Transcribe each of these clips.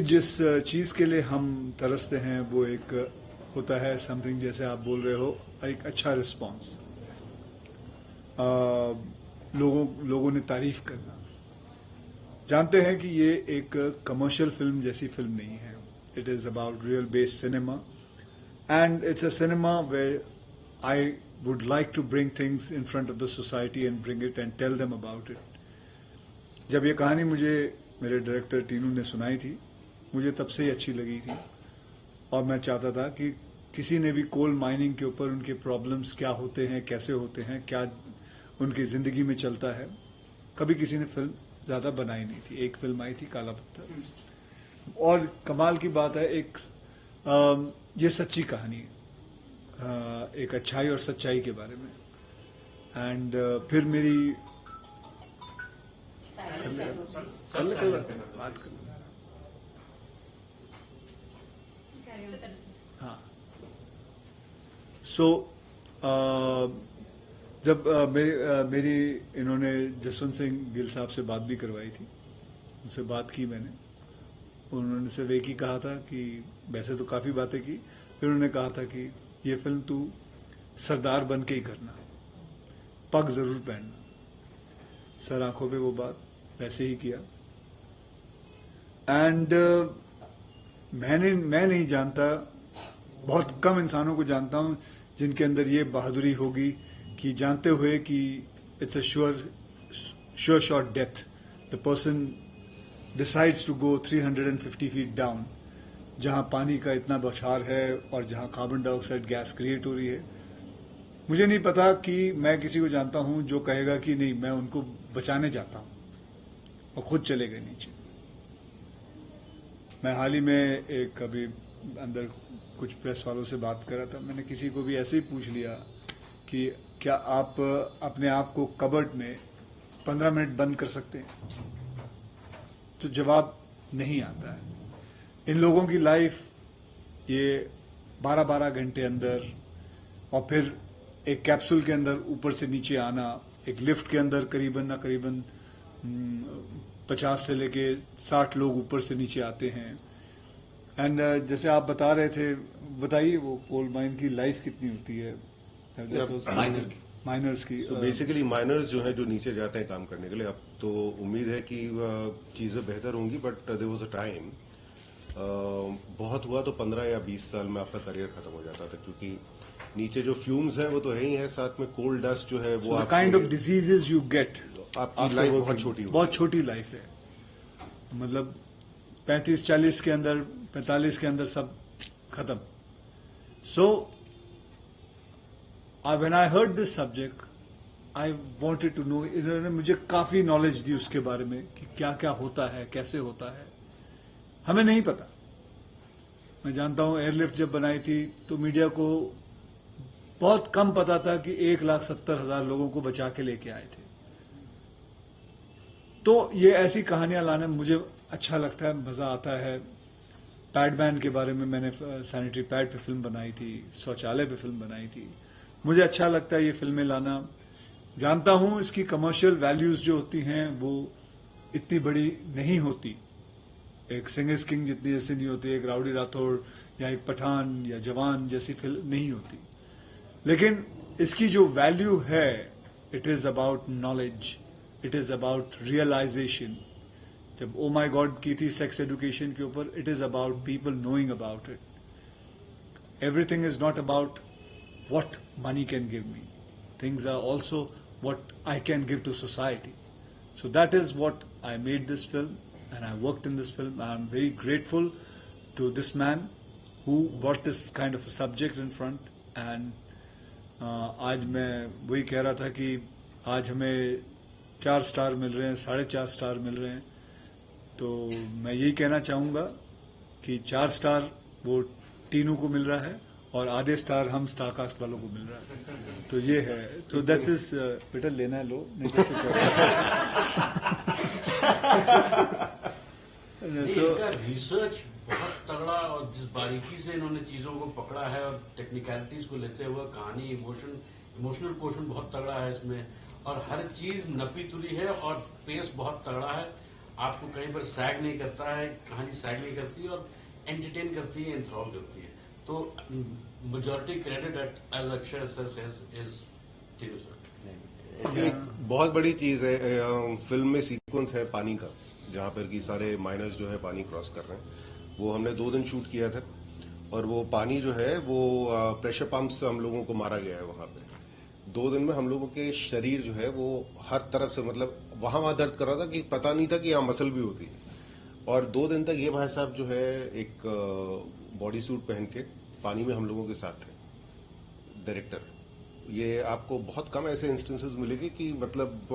जिस चीज़ के लिए हम तरसते हैं वो एक होता है समथिंग, जैसे आप बोल रहे हो, एक अच्छा रिस्पॉन्स, लोगों ने तारीफ करना। जानते हैं कि ये एक कमर्शियल फिल्म जैसी फिल्म नहीं है. It is about real based cinema, and it's a cinema where I would like to bring things in front of the society and bring it and tell them about it. जब ये कहानी मुझे मेरे director Tinu ने सुनाई थी, मुझे तब से ही अच्छी लगी थी, और मैं चाहता था कि किसी ने भी कोल माइनिंग के ऊपर उनके प्रॉब्लम्स क्या होते हैं, कैसे होते हैं, क्या उनकी ज़िंदगी में चलता है, कभी किसी ने फिल्म ज़्यादा बनाई नहीं थी. एक फिल्म आई थी काला पत्थर, और कमाल की बात है, ये सच्ची कहानी है, एक अच्छाई और सच्चाई के बारे में. एंड फिर मेरी बात कर. हाँ, सो जब मेरी इन्होंने जसवंत सिंह गिल साहब से बात भी करवाई थी, उनसे बात की मैंने. उन्होंने सिर्फ एक ही कहा था कि वैसे तो काफ़ी बातें की, फिर उन्होंने कहा था कि ये फिल्म तू सरदार बन के ही करना, पग जरूर पहनना. सर आंखों पे वो बात वैसे ही किया. एंड मैं नहीं जानता, बहुत कम इंसानों को जानता हूं जिनके अंदर ये बहादुरी होगी कि जानते हुए कि it's a sure shot death, the person decides to go 350 feet down, जहां पानी का इतना बौछार है और जहां कार्बन डाइऑक्साइड गैस क्रिएट हो रही है. मुझे नहीं पता कि मैं किसी को जानता हूं जो कहेगा कि नहीं, मैं उनको बचाने जाता हूं, और खुद चले गए नीचे. मैं हाल ही में एक अभी अंदर कुछ प्रेस वालों से बात कर रहा था. मैंने किसी को भी ऐसे ही पूछ लिया कि क्या आप अपने आप को कबर्ड में 15 मिनट बंद कर सकते हैं, तो जवाब नहीं आता है. इन लोगों की लाइफ ये 12-12 घंटे अंदर, और फिर एक कैप्सूल के अंदर ऊपर से नीचे आना, एक लिफ्ट के अंदर करीबन 50 से लेके 60 लोग ऊपर से नीचे आते हैं. एंड जैसे आप बता रहे थे, बताइए वो कोल माइन की लाइफ कितनी होती है माइनर्स की. बेसिकली माइनर्स जो है, जो नीचे जाते हैं काम करने के लिए, अब तो उम्मीद है कि चीज़ें बेहतर होंगी, but there was a time, बहुत हुआ तो 15 या 20 साल में आपका करियर खत्म हो जाता था, क्योंकि नीचे जो फ्यूम्स हैं वो तो है ही है, साथ में कोल डस्ट जो है वो kind of diseases you get. आपकी लाइफ बहुत छोटी लाइफ है, मतलब 35-40 के अंदर, 45 के अंदर सब खत्म. So when I heard this subject, I wanted to know. इन्होंने मुझे काफी नॉलेज दी उसके बारे में कि क्या क्या होता है, कैसे होता है. हमें नहीं पता. मैं जानता हूं एयरलिफ्ट जब बनाई थी तो मीडिया को बहुत कम पता था कि 1,70,000 लोगों को बचा के लेके आए थे. तो ये ऐसी कहानियां लाना मुझे अच्छा लगता है, मजा आता है. पैडमैन के बारे में मैंने सैनिटरी पैड पे फिल्म बनाई थी, शौचालय पे फिल्म बनाई थी. मुझे अच्छा लगता है ये फिल्में लाना. जानता हूं इसकी कमर्शियल वैल्यूज जो होती हैं वो इतनी बड़ी नहीं होती, एक सिंह इज किंग जितनी जैसे नहीं होती, एक राउडी राठौड़ या एक पठान या जवान जैसी फिल्म नहीं होती. लेकिन इसकी जो वैल्यू है, it is about knowledge, it is about realization. जब ओ माई गॉड की थी सेक्स एजुकेशन के ऊपर, it is about people knowing about it. Everything is not about what money can give me. Things are also what I can give to society. So that is what I made this film, and I worked in this film. I am very grateful to this man who brought this kind of a subject in front. And आज मैं वही कह रहा था कि आज हमें 4 star मिल रहे हैं, 4.5 स्टार मिल रहे हैं. तो मैं यही कहना चाहूँगा कि 4 स्टार वो टीनू को मिल रहा है, और आधे स्टार हम स्टारकास्ट वालों को मिल रहा है. तो ये है. तो दैट इज बेटा, लेना है लो, नहीं तो इनका रिसर्च बहुत तगड़ा, और जिस बारीकी से इन्होंने चीजों को पकड़ा है और टेक्निकलिटीज को लेते हुए कहानी, इमोशनल क्वेश्चन बहुत तगड़ा है इसमें. और हर चीज नपी तुली है और पेस बहुत तगड़ा है। आपको कहीं पर सैग नहीं करता है, कहानी सैग नहीं करती है और एंटरटेन करती है, एंथ्रॉल करती है। तो majority credit as Akshay sir is Tinu sir. एक बहुत बड़ी चीज है फिल्म में सीक्वेंस है पानी का, जहां पर कि सारे माइनर्स जो है पानी क्रॉस कर रहे हैं। वो हमने 2 दिन शूट किया था और वो पानी जो है वो प्रेशर पंप से हम लोगों को मारा गया है वहां पे। 2 दिन में हम लोगों के शरीर जो है वो हर तरफ से, मतलब वहां दर्द कर रहा था कि पता नहीं था कि यहाँ मसल भी होती है। और 2 दिन तक ये भाई साहब जो है एक बॉडी सूट पहन के पानी में हम लोगों के साथ थे, डायरेक्टर। ये आपको बहुत कम ऐसे इंस्टेंसेस मिलेंगे कि मतलब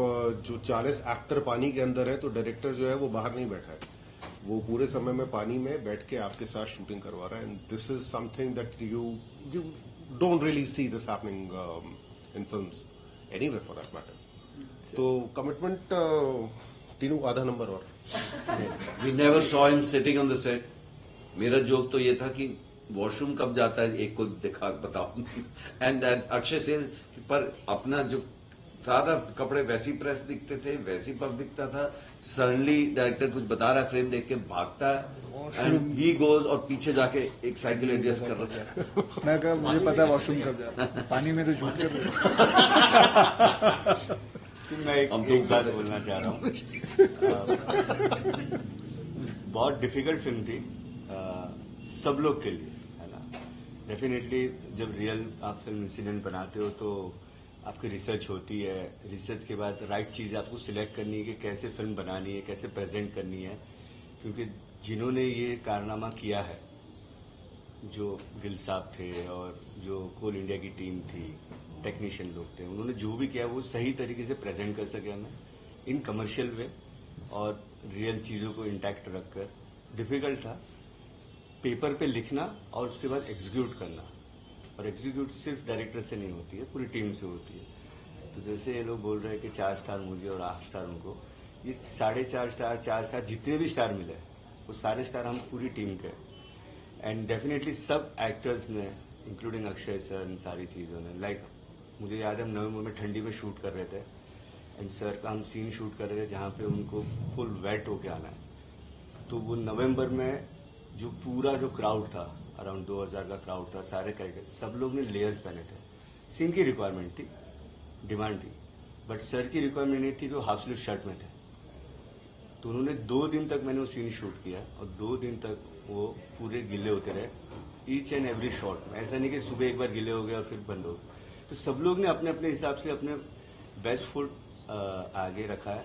जो 40 एक्टर पानी के अंदर है तो डायरेक्टर जो है वो बाहर नहीं बैठा है, वो पूरे समय में पानी में बैठ के आपके साथ शूटिंग करवा रहा है। And this is something that you don't really see this happening in films anywhere for that matter. तो कमिटमेंट तीनों आधा नंबर और We never saw him sitting on the set. मेरा जोक तो ये था कि वॉशरूम कब जाता है एक को दिखा बताओ। एंड अक्षय से पर अपना जो सादा कपड़े वैसी प्रेस दिखते थे, वैसी पग दिखता था। सडनली डायरेक्टर कुछ बता रहा है, फ्रेम देख के भागता है एंड ही गोज और पीछे जाके एक साइकिल एडजस्ट कर रहा है। मैं कहा मुझे पता है वॉशरूम कब जाता है, पानी में तो झूठ कर रहे हो। मैं एक बात बोलना चाह रहा हूँ। बहुत डिफिकल्ट फिल्म थी सब लोग के लिए, है ना। डेफिनेटली जब रियल आप फिल्म इंसिडेंट बनाते हो तो आपकी रिसर्च होती है। रिसर्च के बाद राइट चीज़ आपको सिलेक्ट करनी है कि कैसे फिल्म बनानी है, कैसे प्रेजेंट करनी है। क्योंकि जिन्होंने ये कारनामा किया है, जो गिल साहब थे और जो कोल इंडिया की टीम थी, टेक्नीशियन लोग थे, उन्होंने जो भी किया वो सही तरीके से प्रेजेंट कर सके हमें इन कमर्शियल वे और रियल चीज़ों को इंटैक्ट रखकर। डिफिकल्ट था पेपर पे लिखना और उसके बाद एग्जीक्यूट करना, और एग्जीक्यूट सिर्फ डायरेक्टर से नहीं होती है, पूरी टीम से होती है। तो जैसे ये लोग बोल रहे हैं कि 4 स्टार मुझे और 8 स्टार उनको, ये 4.5 स्टार 4 स्टार जितने भी स्टार मिले वो सारे स्टार हम पूरी टीम के। एंड डेफिनेटली सब एक्टर्स ने इंक्लूडिंग अक्षय सर इन सारी चीज़ों ने, लाइक मुझे याद है हम नवंबर में ठंडी में शूट कर रहे थे एंड सर का हम सीन शूट कर रहे थे जहाँ पे उनको फुल वेट होके आना है। तो वो नवंबर में जो पूरा जो क्राउड था, अराउंड 2000 का क्राउड था, सारे कैरेक्टर सब लोग ने लेयर्स पहने थे। सीन की रिक्वायरमेंट थी, डिमांड थी, बट सर की रिक्वायरमेंट नहीं थी कि वो हाफ स्लीव शर्ट में थे। तो उन्होंने 2 दिन तक मैंने वो सीन शूट किया और 2 दिन तक वो पूरे गिले होते रहे ईच एंड एवरी शॉट में। ऐसा नहीं कि सुबह एक बार गिले हो गए और फिर बंद हो गए। तो सब लोग ने अपने अपने हिसाब से अपने बेस्ट फुट आगे रखा है